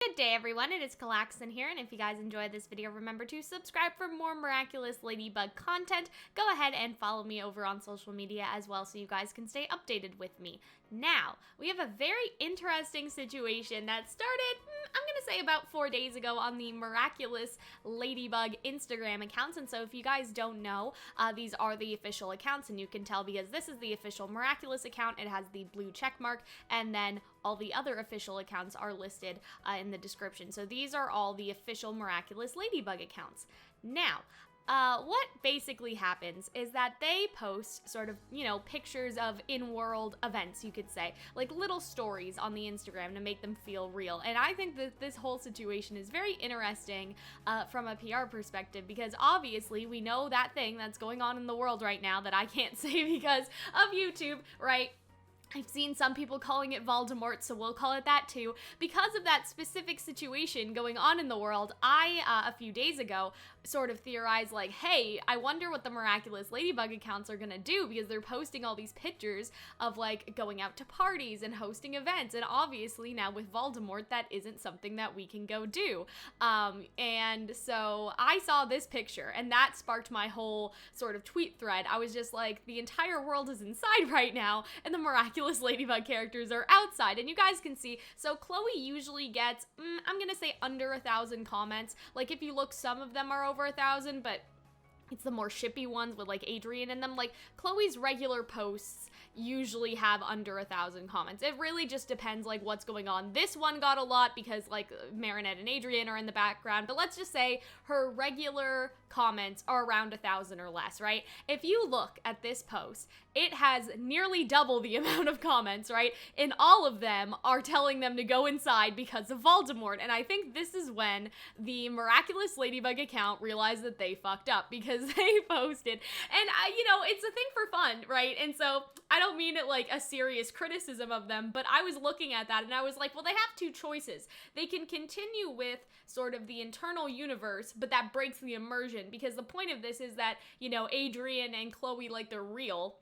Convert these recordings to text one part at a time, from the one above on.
Good day, everyone. It is Calxiyn here, and if you guys enjoyed this video, remember to subscribe for more Miraculous Ladybug content. Go ahead and follow me over on social media as well so you guys can stay updated with me. Now, we have a very interesting situation that started, I'm going to say about 4 days ago on the Miraculous Ladybug Instagram accounts, and so if you guys don't know, these are the official accounts, and you can tell because this is the official Miraculous account. It has the blue check mark, and then all the other official accounts are listed in the description. So these are all the official Miraculous Ladybug accounts. Now, what basically happens is that they post sort of, pictures of in-world events, you could say, like little stories on the Instagram to make them feel real. And I think that this whole situation is very interesting from a PR perspective, because obviously we know that thing that's going on in the world right now that I can't say because of YouTube, right? I've seen some people calling it Voldemort, so we'll call it that too. Because of that specific situation going on in the world, I, a few days ago, sort of theorized like, hey, I wonder what the Miraculous Ladybug accounts are gonna do, because they're posting all these pictures of like going out to parties and hosting events, and obviously now with Voldemort, that isn't something that we can go do. And so I saw this picture, and that sparked my whole sort of tweet thread. I was just like, the entire world is inside right now, and the Miraculous Ladybug characters are outside, and you guys can see, so Chloe usually gets, I'm gonna say under 1,000 comments. Like, if you look, some of them are over 1,000, but it's the more shippy ones with like Adrian in them. Like, Chloe's regular posts usually have under 1,000 comments. It really just depends like what's going on. This one got a lot because like Marinette and Adrian are in the background, but let's just say her regular comments are around 1,000 or less, right? If you look at this post, it has nearly double the amount of comments, right? And all of them are telling them to go inside because of Voldemort. And I think this is when the Miraculous Ladybug account realized that they fucked up, because they posted, and it's a thing for fun, right? And so I don't mean it like a serious criticism of them, but I was looking at that and I was like, well, they have two choices. They can continue with sort of the internal universe, but that breaks the immersion, because the point of this is that, Adrian and Chloe, like, they're real,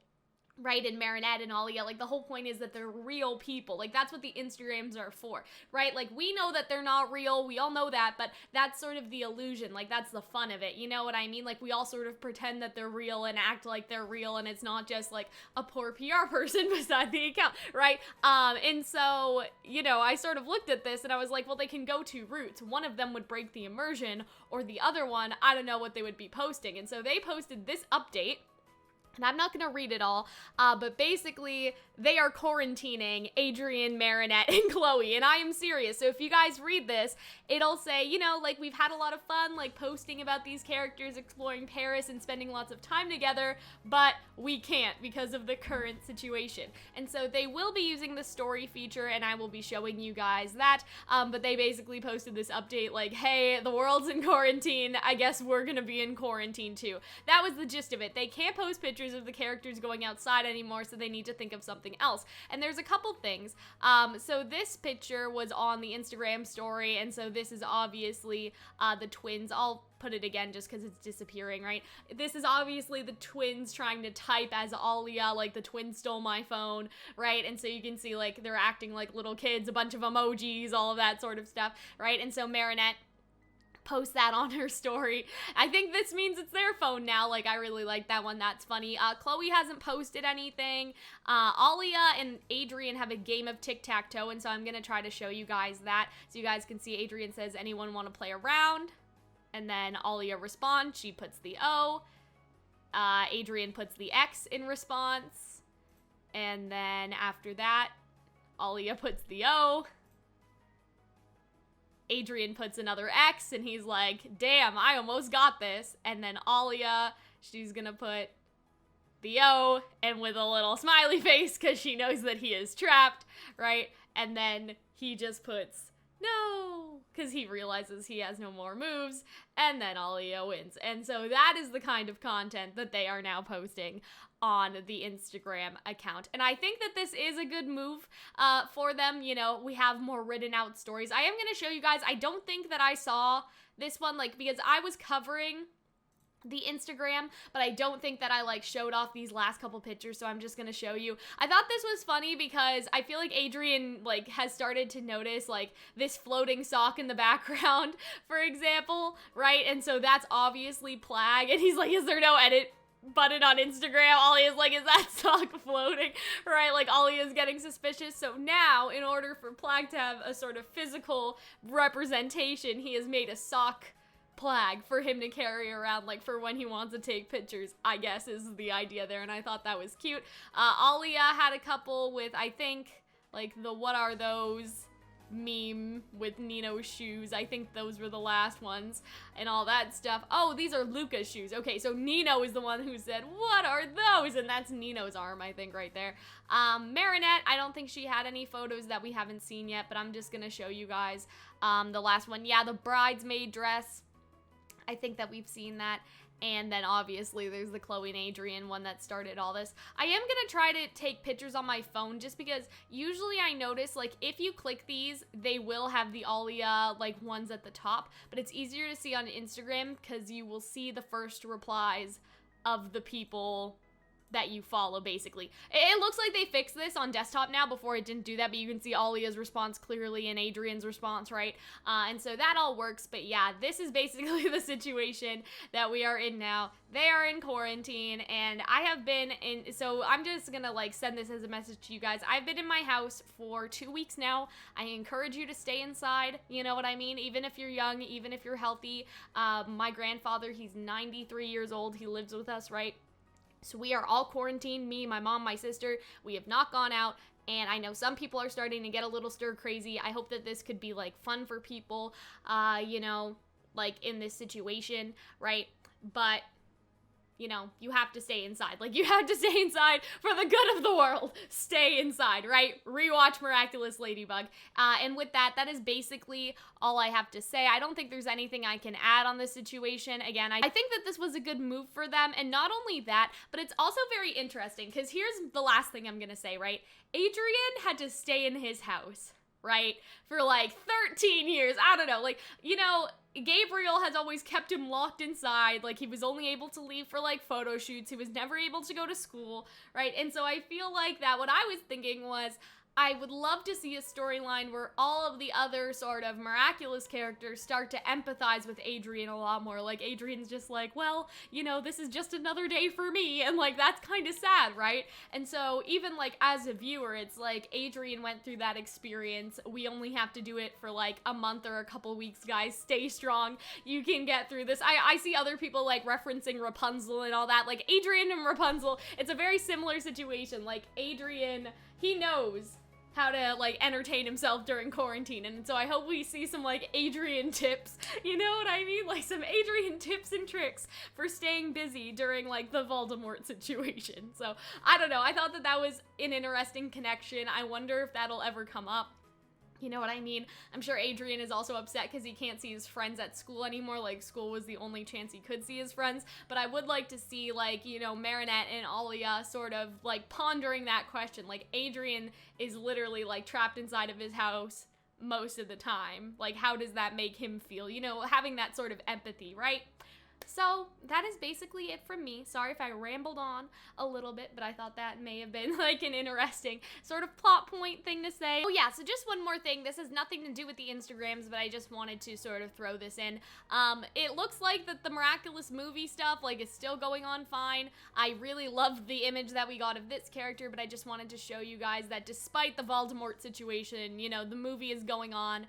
right? And Marinette and Alia, like, the whole point is that they're real people. Like, that's what the Instagrams are for, right? Like, we know that they're not real, we all know that, but that's sort of the illusion. Like, that's the fun of it, you know what I mean? Like, we all sort of pretend that they're real and act like they're real, and it's not just like a poor PR person beside the account, right? And so, I sort of looked at this and I was like, well, they can go two routes. One of them would break the immersion, or the other one, I don't know what they would be posting. And so they posted this update, and I'm not gonna read it all, but basically, they are quarantining Adrian, Marinette, and Chloe, and I am serious. So if you guys read this, it'll say, like, we've had a lot of fun, like, posting about these characters, exploring Paris, and spending lots of time together, but we can't because of the current situation. And so they will be using the story feature, and I will be showing you guys that, but they basically posted this update like, hey, the world's in quarantine, I guess we're gonna be in quarantine too. That was the gist of it. They can't post pictures of the characters going outside anymore, so they need to think of something else. And there's a couple things. So this picture was on the Instagram story, and so this is obviously the twins. I'll put it again just because it's disappearing, right? This is obviously the twins trying to type as Alia, like the twins stole my phone, right? And so you can see like they're acting like little kids, a bunch of emojis, all of that sort of stuff, right? And so Marinette post that on her story. I think this means it's their phone now. Like, I really like that one. That's funny. Chloe hasn't posted anything. Alia and Adrian have a game of tic-tac-toe, and so I'm gonna try to show you guys that. So you guys can see Adrian says, anyone want to play around? And then Alia responds. She puts the O. Adrian puts the X in response. And then after that, Alia puts the O. Adrian puts another X, and he's like, damn, I almost got this. And then Alia, she's gonna put the O, and with a little smiley face, because she knows that he is trapped, right? And then he just puts no, because he realizes he has no more moves, and then Alia wins. And so that is the kind of content that they are now posting on the Instagram account. And I think that this is a good move for them. We have more written out stories. I am going to show you guys, I don't think that I saw this one, like, because I was covering the Instagram, but I don't think that I like showed off these last couple pictures, so I'm just gonna show you. I thought this was funny because I feel like Adrian like has started to notice like this floating sock in the background, for example, right? And so that's obviously Plag, and he's like, is there no edit button on Instagram? Ollie is like, is that sock floating? Right? Like Ollie is getting suspicious. So now, in order for Plag to have a sort of physical representation, he has made a sock Plag for him to carry around, like for when he wants to take pictures, I guess is the idea there, and I thought that was cute. Alia had a couple with, I think, like the what are those meme with Nino's shoes. I think those were the last ones and all that stuff. Oh, these are Luca's shoes. Okay, so Nino is the one who said, what are those? And that's Nino's arm, I think, right there. Marinette, I don't think she had any photos that we haven't seen yet, but I'm just gonna show you guys the last one. Yeah, the bridesmaid dress. I think that we've seen that. And then obviously there's the Chloe and Adrian one that started all this. I am gonna try to take pictures on my phone just because usually I notice like if you click these, they will have the Alia like ones at the top, but it's easier to see on Instagram because you will see the first replies of the people that you follow, basically. It looks like they fixed this on desktop now. Before it didn't do that, but you can see Alia's response clearly and Adrian's response, right? And so that all works, but yeah, this is basically the situation that we are in now. They are in quarantine, and I have been in, so I'm just gonna like send this as a message to you guys. I've been in my house for 2 weeks now. I encourage you to stay inside, you know what I mean? Even if you're young, even if you're healthy. My grandfather, he's 93 years old. He lives with us, right? So we are all quarantined, me, my mom, my sister. We have not gone out, and I know some people are starting to get a little stir crazy. I hope that this could be like fun for people, you know, like in this situation, right? But you know, you have to stay inside. Like, you have to stay inside for the good of the world. Stay inside, right? Rewatch Miraculous Ladybug. And with that, that is basically all I have to say. I don't think there's anything I can add on this situation. Again, I think that this was a good move for them. And not only that, but it's also very interesting, because here's the last thing I'm gonna say, right? Adrian had to stay in his house, right? For like 13 years. I don't know. Like, you know, Gabriel has always kept him locked inside. Like, he was only able to leave for like photo shoots. He was never able to go to school, right? And so I feel like that what I was thinking was, I would love to see a storyline where all of the other sort of miraculous characters start to empathize with Adrian a lot more. Like, Adrian's just like, well, you know, this is just another day for me, and like, that's kind of sad, right? And so even like as a viewer, it's like Adrian went through that experience. We only have to do it for like a month or a couple weeks, guys. Stay strong. You can get through this. I see other people like referencing Rapunzel and all that. Like, Adrian and Rapunzel, it's a very similar situation. Like, Adrian, he knows how to like entertain himself during quarantine, and so I hope we see some like Adrian tips, you know what I mean, like some Adrian tips and tricks for staying busy during like the Voldemort situation. So I don't know, I thought that that was an interesting connection. I wonder if that'll ever come up. You know what I mean? I'm sure Adrian is also upset because he can't see his friends at school anymore. Like, school was the only chance he could see his friends. But I would like to see, like, you know, Marinette and Alia sort of, like, pondering that question. Like, Adrian is literally, like, trapped inside of his house most of the time. Like, how does that make him feel? You know, having that sort of empathy, right? So that is basically it from me. Sorry if I rambled on a little bit, but I thought that may have been like an interesting sort of plot point thing to say. Oh yeah, so just one more thing. This has nothing to do with the Instagrams, but I just wanted to sort of throw this in. It looks like that the Miraculous movie stuff like is still going on fine. I really loved the image that we got of this character, but I just wanted to show you guys that despite the Voldemort situation, you know, the movie is going on.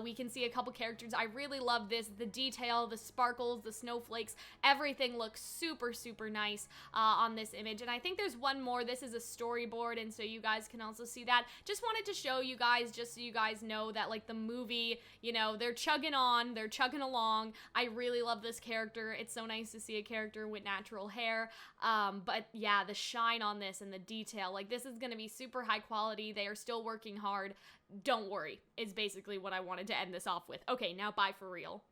We can see a couple characters. I really love this. The detail, the sparkles, the snowflakes, everything looks super, super nice on this image. And I think there's one more. This is a storyboard, and so you guys can also see that. Just wanted to show you guys, just so you guys know that like the movie, you know, they're chugging on, they're chugging along. I really love this character. It's so nice to see a character with natural hair. But yeah, the shine on this and the detail, like this is gonna be super high quality. They are still working hard. Don't worry, is basically what I wanted to end this off with. Okay, now bye for real.